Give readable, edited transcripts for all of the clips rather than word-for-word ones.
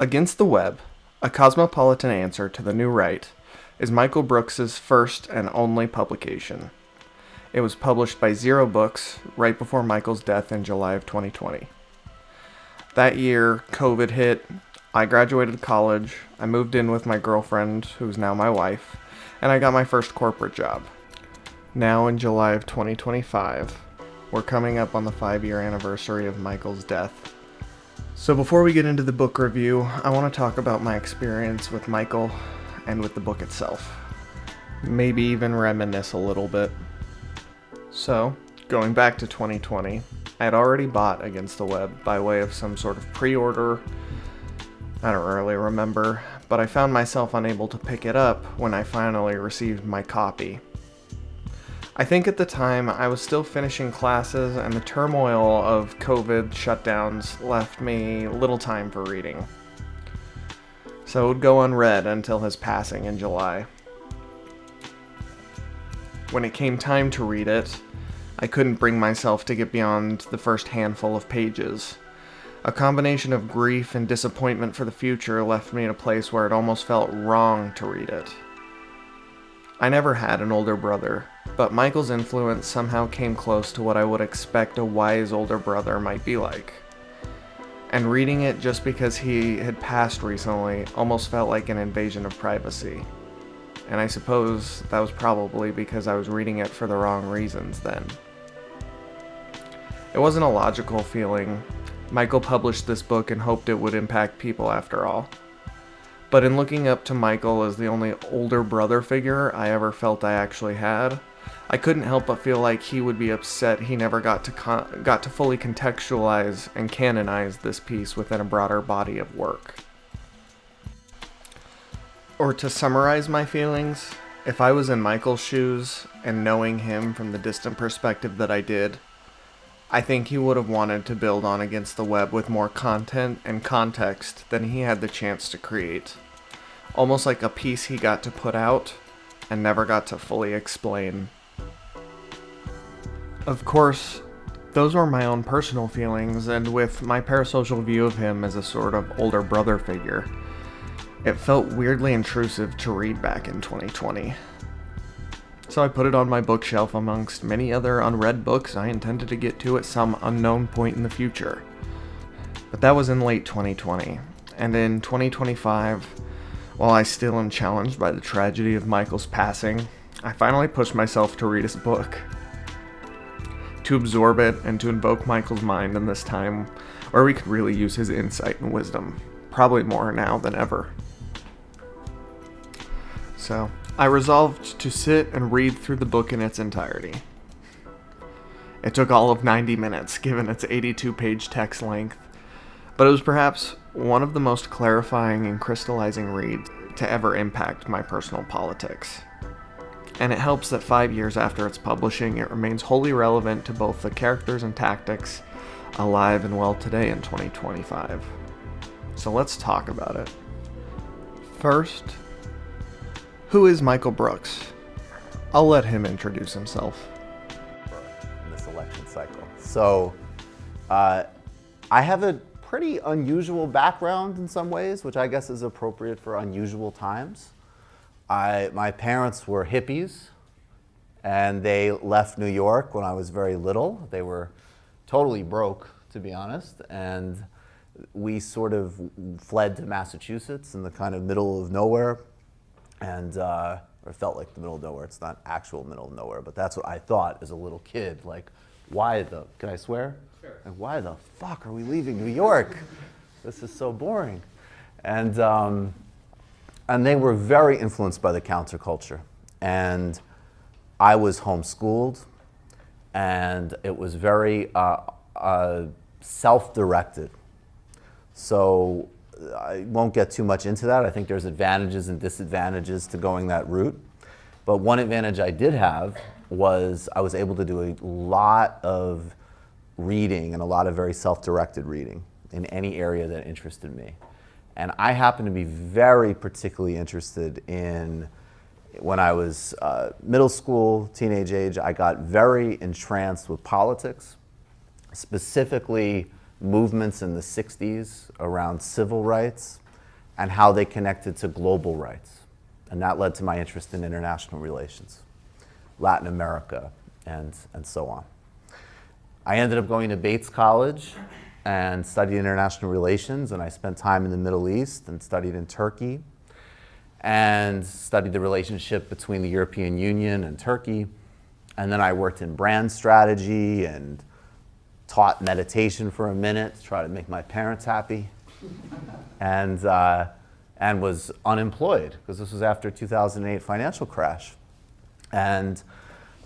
Against the Web, a cosmopolitan answer to the new right, is Michael Brooks's first and only publication. It was published by Zero Books right before Michael's death in July of 2020. That year, COVID hit, I graduated college, I moved in with my girlfriend, who's now my wife, and I got my first corporate job. Now in July of 2025, we're coming up on the 5-year anniversary of Michael's death. So before we get into the book review, I want to talk about my experience with Michael and with the book itself. Maybe even reminisce a little bit. So, going back to 2020, I had already bought Against the Web by way of some sort of pre-order. I don't really remember, but I found myself unable to pick it up when I finally received my copy. I think at the time I was still finishing classes and the turmoil of COVID shutdowns left me little time for reading. So it would go unread until his passing in July. When it came time to read it, I couldn't bring myself to get beyond the first handful of pages. A combination of grief and disappointment for the future left me in a place where it almost felt wrong to read it. I never had an older brother, but Michael's influence somehow came close to what I would expect a wise older brother might be like. And reading it just because he had passed recently almost felt like an invasion of privacy. And I suppose that was probably because I was reading it for the wrong reasons then. It wasn't a logical feeling. Michael published this book and hoped it would impact people after all. But in looking up to Michael as the only older brother figure I ever felt I actually had, I couldn't help but feel like he would be upset he never got to fully contextualize and canonize this piece within a broader body of work. Or to summarize my feelings, if I was in Michael's shoes and knowing him from the distant perspective that I did, I think he would have wanted to build on Against the Web with more content and context than he had the chance to create. Almost like a piece he got to put out and never got to fully explain. Of course, those were my own personal feelings, and with my parasocial view of him as a sort of older brother figure, it felt weirdly intrusive to read back in 2020. So I put it on my bookshelf amongst many other unread books I intended to get to at some unknown point in the future. But that was in late 2020, and in 2025, while I still am challenged by the tragedy of Michael's passing, I finally pushed myself to read his book. To absorb it and to invoke Michael's mind in this time where we could really use his insight and wisdom, probably more now than ever. So, I resolved to sit and read through the book in its entirety. It took all of 90 minutes, given its 82-page text length, but it was perhaps one of the most clarifying and crystallizing reads to ever impact my personal politics. And it helps that 5 years after its publishing, it remains wholly relevant to both the characters and tactics alive and well today in 2025. So let's talk about it. First, who is Michael Brooks? I'll let him introduce himself. In this election cycle. So, I have a pretty unusual background in some ways, which I guess is appropriate for unusual times. My parents were hippies, and they left New York when I was very little. They were totally broke, to be honest, and we sort of fled to Massachusetts in the kind of middle of nowhere, and or it felt like the middle of nowhere. It's not actual middle of nowhere, but that's what I thought as a little kid. Like, can I swear? Sure. Like, why the fuck are we leaving New York? This is so boring. And they were very influenced by the counterculture. And I was homeschooled, and it was very self-directed. So I won't get too much into that. I think there's advantages and disadvantages to going that route. But one advantage I did have was I was able to do a lot of reading and a lot of very self-directed reading in any area that interested me. And I happen to be very particularly interested in, when I was middle school, teenage age, I got very entranced with politics, specifically movements in the 60s around civil rights and how they connected to global rights. And that led to my interest in international relations, Latin America, and so on. I ended up going to Bates College and studied international relations, and I spent time in the Middle East and studied in Turkey and studied the relationship between the European Union and Turkey. And then I worked in brand strategy and taught meditation for a minute to try to make my parents happy, and was unemployed because this was after 2008 financial crash. And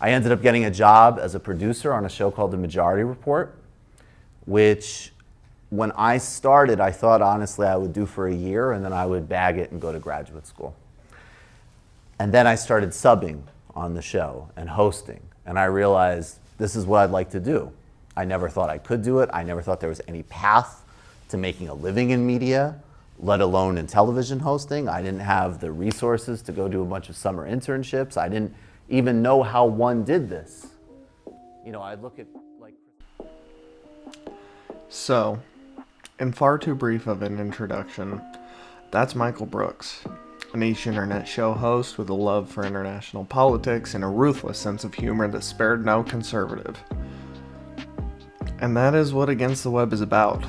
I ended up getting a job as a producer on a show called The Majority Report, which when I started, I thought honestly I would do for a year and then I would bag it and go to graduate school. And then I started subbing on the show and hosting, and I realized this is what I'd like to do. I never thought I could do it. I never thought there was any path to making a living in media, let alone in television hosting. I didn't have the resources to go do a bunch of summer internships. I didn't even know how one did this. You know, I'd look at like... So, in far too brief of an introduction, that's Michael Brooks, a niche internet show host with a love for international politics and a ruthless sense of humor that spared no conservative. And that is what Against the Web is about.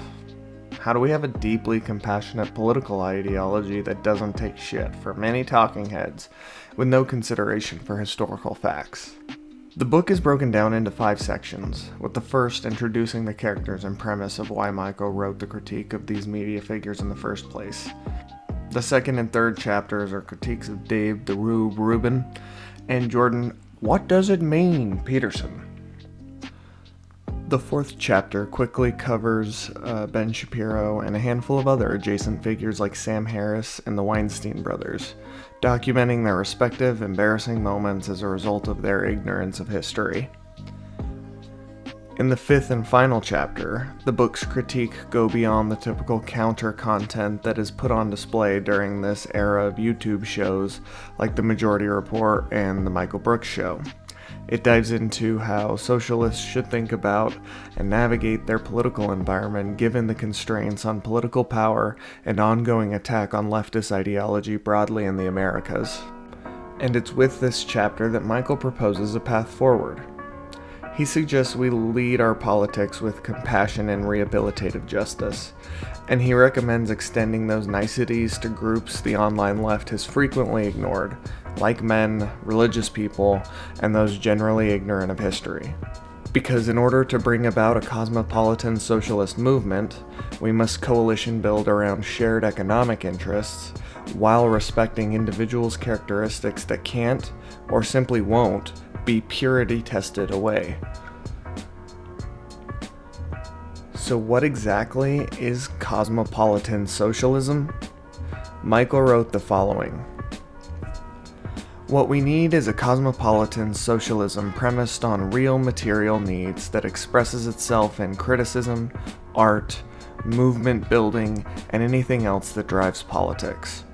How do we have a deeply compassionate political ideology that doesn't take shit from many talking heads with no consideration for historical facts? The book is broken down into 5 sections, with the first introducing the characters and premise of why Michael wrote the critique of these media figures in the first place. The second and third chapters are critiques of Dave the Rube Rubin and Jordan What Does It Mean Peterson. The fourth chapter quickly covers Ben Shapiro and a handful of other adjacent figures like Sam Harris and the Weinstein brothers, documenting their respective embarrassing moments as a result of their ignorance of history. In the fifth and final chapter, the book's critique go beyond the typical counter content that is put on display during this era of YouTube shows like The Majority Report and The Michael Brooks Show. It dives into how socialists should think about and navigate their political environment given the constraints on political power and ongoing attack on leftist ideology broadly in the Americas. And it's with this chapter that Michael proposes a path forward. He suggests we lead our politics with compassion and rehabilitative justice, and he recommends extending those niceties to groups the online left has frequently ignored, like men, religious people, and those generally ignorant of history. Because in order to bring about a cosmopolitan socialist movement, we must coalition build around shared economic interests, while respecting individuals' characteristics that can't, or simply won't, be purity tested away. So what exactly is cosmopolitan socialism? Michael wrote the following. What we need is a cosmopolitan socialism premised on real material needs that expresses itself in criticism, art, movement building, and anything else that drives politics.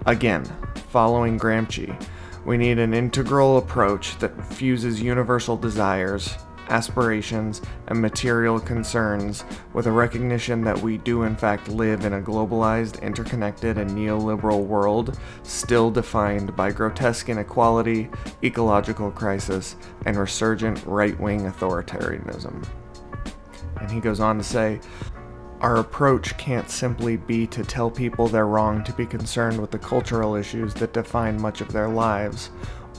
Again, following Gramsci, we need an integral approach that fuses universal desires, aspirations, and material concerns with a recognition that we do in fact live in a globalized, interconnected, and neoliberal world still defined by grotesque inequality, ecological crisis, and resurgent right-wing authoritarianism. And he goes on to say, our approach can't simply be to tell people they're wrong to be concerned with the cultural issues that define much of their lives,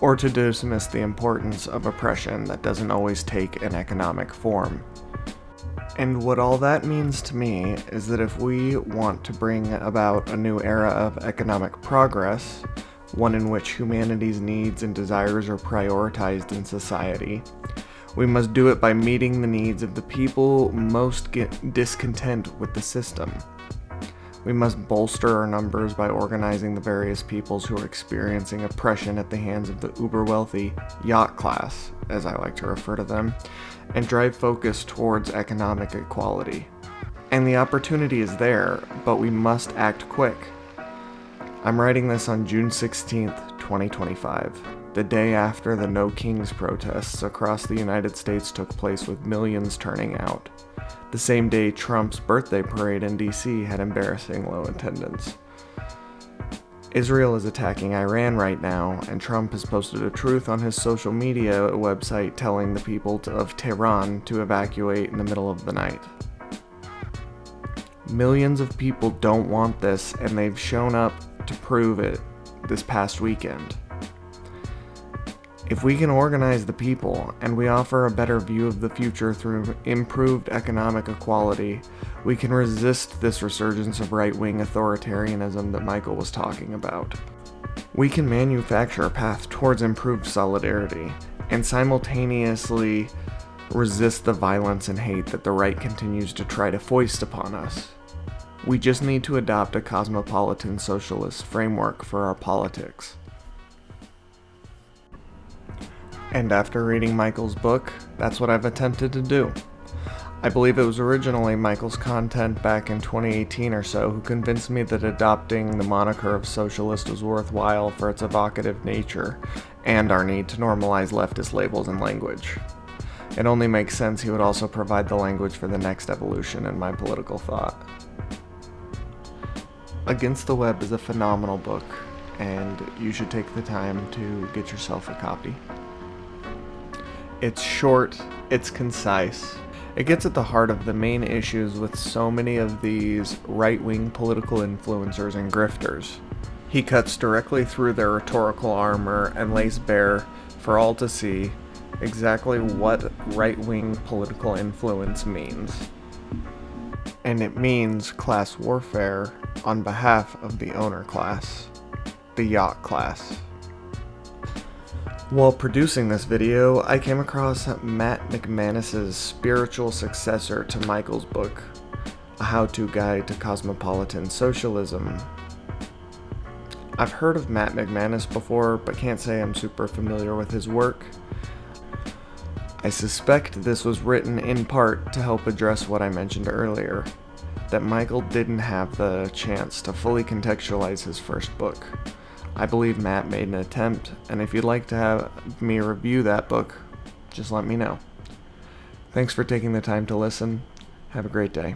or to dismiss the importance of oppression that doesn't always take an economic form. And what all that means to me is that if we want to bring about a new era of economic progress, one in which humanity's needs and desires are prioritized in society, we must do it by meeting the needs of the people most discontent with the system. We must bolster our numbers by organizing the various peoples who are experiencing oppression at the hands of the uber-wealthy yacht class, as I like to refer to them, and drive focus towards economic equality. And the opportunity is there, but we must act quick. I'm writing this on June 16th, 2025. The day after the No Kings protests across the United States took place with millions turning out. The same day Trump's birthday parade in DC had embarrassing low attendance. Israel is attacking Iran right now, and Trump has posted a truth on his social media website telling the people of Tehran to evacuate in the middle of the night. Millions of people don't want this, and they've shown up to prove it this past weekend. If we can organize the people, and we offer a better view of the future through improved economic equality, we can resist this resurgence of right-wing authoritarianism that Michael was talking about. We can manufacture a path towards improved solidarity, and simultaneously resist the violence and hate that the right continues to try to foist upon us. We just need to adopt a cosmopolitan socialist framework for our politics. And after reading Michael's book, that's what I've attempted to do. I believe it was originally Michael's content back in 2018 or so who convinced me that adopting the moniker of socialist was worthwhile for its evocative nature and our need to normalize leftist labels and language. It only makes sense he would also provide the language for the next evolution in my political thought. Against the Web is a phenomenal book, and you should take the time to get yourself a copy. It's short, it's concise. It gets at the heart of the main issues with so many of these right-wing political influencers and grifters. He cuts directly through their rhetorical armor and lays bare for all to see exactly what right-wing political influence means. And it means class warfare on behalf of the owner class, the yacht class. While producing this video, I came across Matt McManus's spiritual successor to Michael's book, A How-To Guide to Cosmopolitan Socialism. I've heard of Matt McManus before, but can't say I'm super familiar with his work. I suspect this was written in part to help address what I mentioned earlier, that Michael didn't have the chance to fully contextualize his first book. I believe Matt made an attempt, and if you'd like to have me review that book, just let me know. Thanks for taking the time to listen. Have a great day.